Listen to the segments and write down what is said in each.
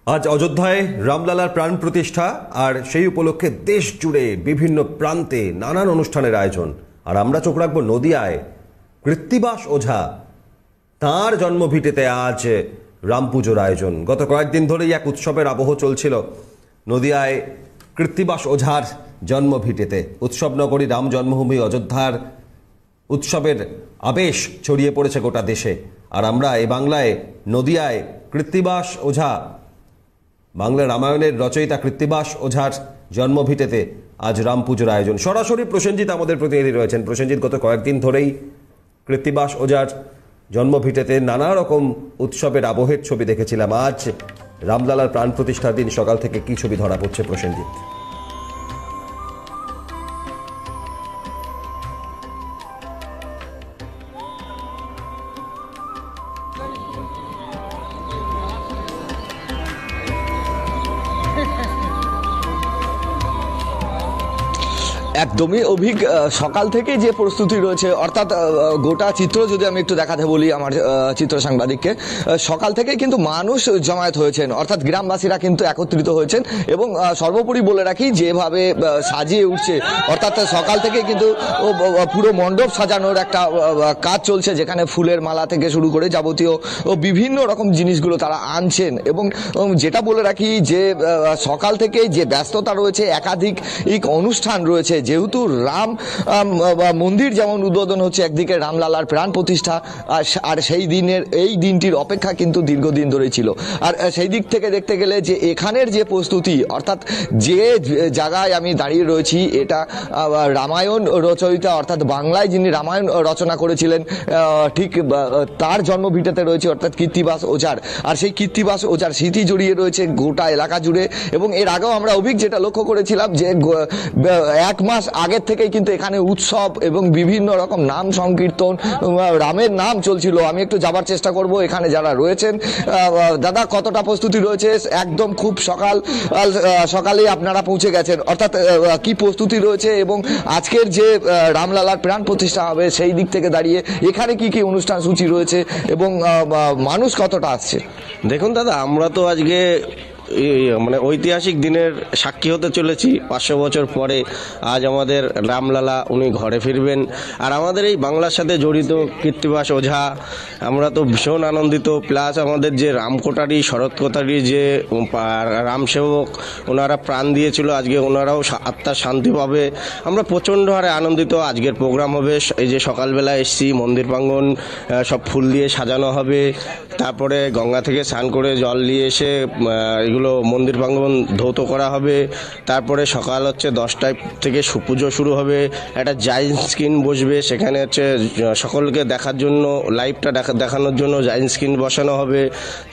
আজ অযোধ্যায় রামলালার প্রাণ প্রতিষ্ঠা, আর সেই উপলক্ষে দেশ জুড়ে বিভিন্ন প্রান্তে নানান অনুষ্ঠানের আয়োজন। আর আমরা চোখ রাখবো নদিয়ায়। কৃত্তিবাস ওঝা, তাঁর জন্মভিটেতে আজ রাম পুজোর আয়োজন। গত কয়েকদিন ধরেই এক উৎসবের আবহ চলছিল নদিয়ায় কৃত্তিবাস ওঝার জন্মভিটেতে। উৎসব নগরী রাম জন্মভূমি অযোধ্যার উৎসবের আবেশ ছড়িয়ে পড়েছে গোটা দেশে। আর আমরা এই বাংলায় নদিয়ায় কৃত্তিবাস ওঝা, বাংলা রামায়ণের রচয়িতা কৃত্তিবাস ওঝার জন্মভিটেতে আজ রাম পুজোর আয়োজন। সরাসরি প্রসেনজিৎ আমাদের প্রতিনিধি রয়েছেন। প্রসেনজিৎ, গত কয়েকদিন ধরেই কৃত্তিবাস ওঝার জন্মভিটেতে নানা রকম উৎসবের আবহের ছবি দেখেছিলাম। আজ রামলালার প্রাণ প্রতিষ্ঠার দিন সকাল থেকে কি ছবি ধরা পড়ছে প্রসেনজিৎ? একদমই অভিক, সকাল থেকে যে প্রস্তুতি রয়েছে, অর্থাৎ গোটা চিত্র যদি আমি একটু দেখাতে বলি আমার চিত্র সাংবাদিককে, সকাল থেকে কিন্তু মানুষ জমায়েত হয়েছেন, অর্থাৎ গ্রামবাসীরা কিন্তু একত্রিত হয়েছেন। এবং সর্বোপরি বলে রাখি, যেভাবে সাজিয়ে উঠছে, অর্থাৎ সকাল থেকে কিন্তু পুরো মণ্ডপ সাজানোর একটা কাজ চলছে, যেখানে ফুলের মালা থেকে শুরু করে যাবতীয় বিভিন্ন রকম জিনিসগুলো তারা আনছেন। এবং যেটা বলে রাখি যে সকাল থেকে যে ব্যস্ততা রয়েছে, একাধিক অনুষ্ঠান রয়েছে, যেহেতু রাম মন্দির যেমন উদ্বোধন হচ্ছে, একদিকে রামলালার প্রাণ প্রতিষ্ঠা, আর সেই দিনের এই দিনটির অপেক্ষা কিন্তু দীর্ঘদিন ধরে ছিল। আর সেই দিক থেকে দেখতে গেলে যে এখানের যে প্রস্তুতি, অর্থাৎ যে জায়গায় আমি দাঁড়িয়ে রয়েছি, এটা রামায়ণ রচয়িতা, অর্থাৎ বাংলায় যিনি রামায়ণ রচনা করেছিলেন, ঠিক তার জন্মভিটেতে রয়েছে, অর্থাৎ কৃত্তিবাস ওঝার। আর সেই কৃত্তিবাস ওঝার স্মৃতি জড়িয়ে রয়েছে গোটা এলাকা জুড়ে। এবং এর আগেও আমরা অভিক যেটা লক্ষ্য করেছিলাম যে এক মাস আগের থেকেই কিন্তু এখানে উৎসব এবং বিভিন্ন রকম নাম সংকীর্তন, রামের নাম চলছিল। আমি একটু যাবার চেষ্টা করব এখানে যারা রয়েছেন। দাদা, কতটা প্রস্তুতি রয়েছে? একদম খুব সকালে আপনারা পৌঁছে গেছেন, অর্থাৎ কি প্রস্তুতি রয়েছে এবং আজকের যে রামলালার প্রাণ প্রতিষ্ঠা হবে সেই দিক থেকে দাঁড়িয়ে এখানে কি কি অনুষ্ঠান সূচি রয়েছে এবং মানুষ কতটা আসছে? দেখুন দাদা, আমরা তো আজকে মানে ঐতিহাসিক দিনের সাক্ষী হতে চলেছি। 500 বছর পরে আজ আমাদের রামলালা উনি ঘরে ফিরবেন। আর আমাদের এই বাংলার সাথে জড়িত কৃত্তিবাস ওঝা, আমরা তো ভীষণ আনন্দিত। প্লাস আমাদের যে রামকোটারি, শরৎ কোটারি যে রামসেবক, ওনারা প্রাণ দিয়েছিল, আজকে ওনারাও আত্মার শান্তি পাবে। আমরা প্রচণ্ড হারে আনন্দিত। আজকের প্রোগ্রাম হবে, এই যে সকালবেলা এসছি, মন্দির প্রাঙ্গণ সব ফুল দিয়ে সাজানো হবে। তারপরে গঙ্গা থেকে স্নান করে জল নিয়ে এসে এগুলো মন্দির প্রাঙ্গণ ধৌত করা হবে। তারপরে সকাল হচ্ছে 10টায় থেকে পুজো শুরু হবে। একটা জায়েন্ট স্ক্রিন বসবে, সেখানে হচ্ছে সকলকে দেখার জন্য, লাইভটা দেখানোর জন্য জায়েন্ট স্ক্রিন বসানো হবে।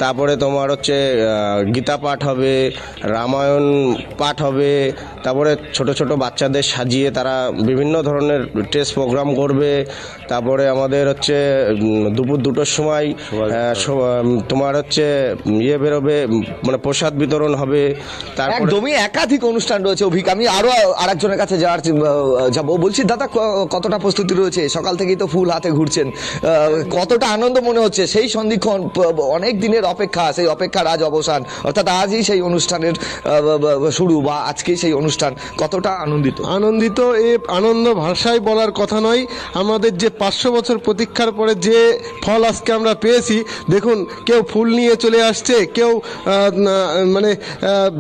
তারপরে তোমার হচ্ছে গীতা পাঠ হবে, রামায়ণ পাঠ হবে। তারপরে ছোট ছোট বাচ্চাদের সাজিয়ে তারা বিভিন্ন ধরনের টেস্ট প্রোগ্রাম করবে। তারপরে আমাদের হচ্ছে দুপুর 2টোর সময় তোমার হচ্ছে বেরোবে, মানে প্রসাদ বিতরণ হবে। একদমই একাধিক অনুষ্ঠান রয়েছে অভিক। আমি আরো আরেকজনের কাছে যাবো। বলছি দাদা, কতটা প্রস্তুতি রয়েছে? সকাল থেকেই তো ফুল হাতে ঘুরছেন, কতটা আনন্দ মনে হচ্ছে? সেই সন্ধিক্ষণ, অনেক দিনের অপেক্ষা, সেই অপেক্ষার আজ অবসান, অর্থাৎ আজই সেই অনুষ্ঠানের শুরু বা আজকেই সেই অনুষ্ঠান, কতটা আনন্দিত? এ আনন্দ ভাষায় বলার কথা নয়। আমাদের যে 500 বছর প্রতীক্ষার পরে যে ফল আজকে আমরা পেয়েছি, দেখুন, কেউ ফুল নিয়ে চলে আসছে, কেউ মানে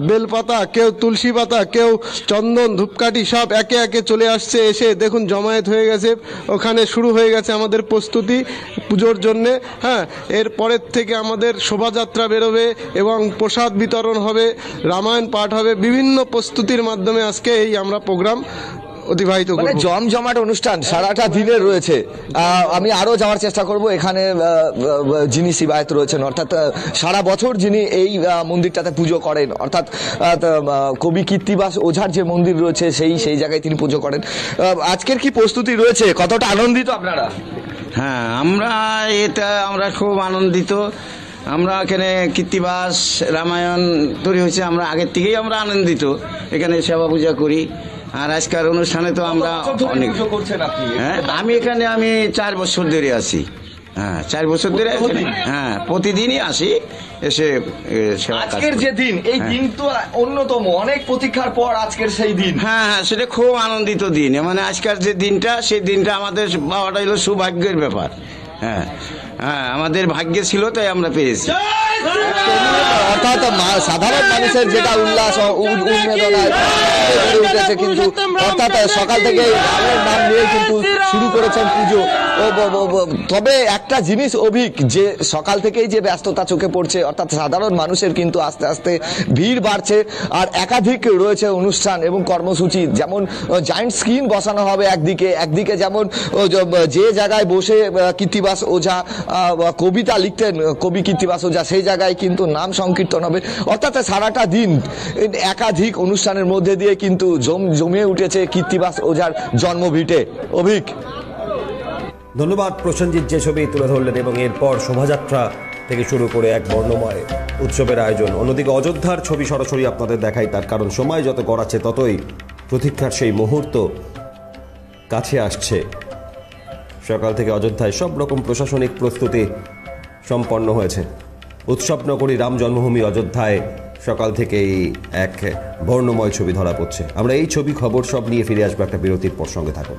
বেলপাতা, কেউ তুলসী পাতা, কেউ চন্দন, ধূপকাঠি, সব একে একে চলে আসছে। এসে দেখুন জমায়েত হয়ে গেছে। ওখানে শুরু হয়ে গেছে আমাদের প্রস্তুতি পুজোর জন্যে। হ্যাঁ, এরপরের থেকে আমাদের শোভাযাত্রা বেরোবে এবং প্রসাদ বিতরণ হবে, রামায়ণ পাঠ হবে। বিভিন্ন প্রস্তুতির মাধ্যমে আজকে এই আমরা প্রোগ্রাম অতিবাহিত করব। জমজমাট অনুষ্ঠান সারাটা দিনের রয়েছে। আমি আরো যাওয়ার চেষ্টা করব এখানে যিনি সেবায়েত রয়েছেন, অর্থাৎ সারা বছর যিনি এই মন্দিরটাতে পুজো করেন, অর্থাৎ কবি কৃত্তিবাস ওঝার যে মন্দির রয়েছে সেই জায়গায় তিনি পুজো করেন। আজকের কি প্রস্তুতি রয়েছে? কতটা আনন্দিত আপনারা? হ্যাঁ, আমরা খুব আনন্দিত। আমরা এখানে কৃত্তিবাস রামায়ণ তৈরি হয়েছে, আমরা আগের থেকেই আমরা আনন্দিত। এখানে সেবা পূজা করি। আর আজকের অনুষ্ঠানে তো আমরা অনেক, হ্যাঁ, আমি 4 বছর ধরে আছি। হ্যাঁ 4 বছর ধরে হ্যাঁ প্রতিদিনই আসি এসে সেবা কাজ আজকের করি। যে দিন এই দিন তো অন্যতম, অনেক প্রতীক্ষার পর আজকের সেই দিন। হ্যাঁ হ্যাঁ সেটা খুব আনন্দিত দিন, মানে আজকের যে দিনটা সেই দিনটা আমাদের পাওয়াটা হলো সৌভাগ্যের ব্যাপার। হ্যাঁ হ্যাঁ আমাদের ভাগ্যে ছিল তাই আমরা পেয়েছি। অর্থাৎ সাধারণ মানুষের যেটা উল্লাস উন্মেদনায় বেড়ে উঠেছে, কিন্তু অর্থাৎ সকাল থেকে রামের নাম নিয়ে কিন্তু শুরু করেছেন পুজো। তবে একটা জিনিস অভিক, যে সকাল থেকেই যে ব্যস্ততা চোখে পড়ছে, অর্থাৎ সাধারণ মানুষের কিন্তু আস্তে আস্তে ভিড় বাড়ছে, আর একাধিক রয়েছে অনুষ্ঠান এবং কর্মসূচি। যেমন জায়েন্ট স্ক্রিন বসানো হবে একদিকে যেমন যে জায়গায় বসে কীর্তিবাস ওঝা কবিতা লিখতেন, কবি কীর্তিবাস ওঝা, সেই জায়গায় কিন্তু নাম সংকীর্তন হবে। অর্থাৎ সারাটা দিন একাধিক অনুষ্ঠানের মধ্যে দিয়ে কিন্তু জমিয়ে উঠেছে কীর্তিবাস ওঝার জন্মভিটে। অভিক, ধন্যবাদ প্রসেনজিৎ যে ছবি তুলে ধরলেন, এবং এরপর শোভাযাত্রা থেকে শুরু করে এক বর্ণময় উৎসবের আয়োজন। অন্যদিকে অযোধ্যার ছবি সরাসরি আপনাদের দেখাই, তার কারণ সময় যত গড়াচ্ছে ততই প্রতীক্ষার সেই মুহূর্ত কাছে আসছে। সকাল থেকে অযোধ্যায় সব রকম প্রশাসনিক প্রস্তুতি সম্পন্ন হয়েছে। উৎসব নগরী রাম জন্মভূমি অযোধ্যায় সকাল থেকেই এক বর্ণময় ছবি ধরা পড়ছে। আমরা এই ছবি খবর সব নিয়ে ফিরে আসবো একটা বিরতির পর, সঙ্গে থাকুন।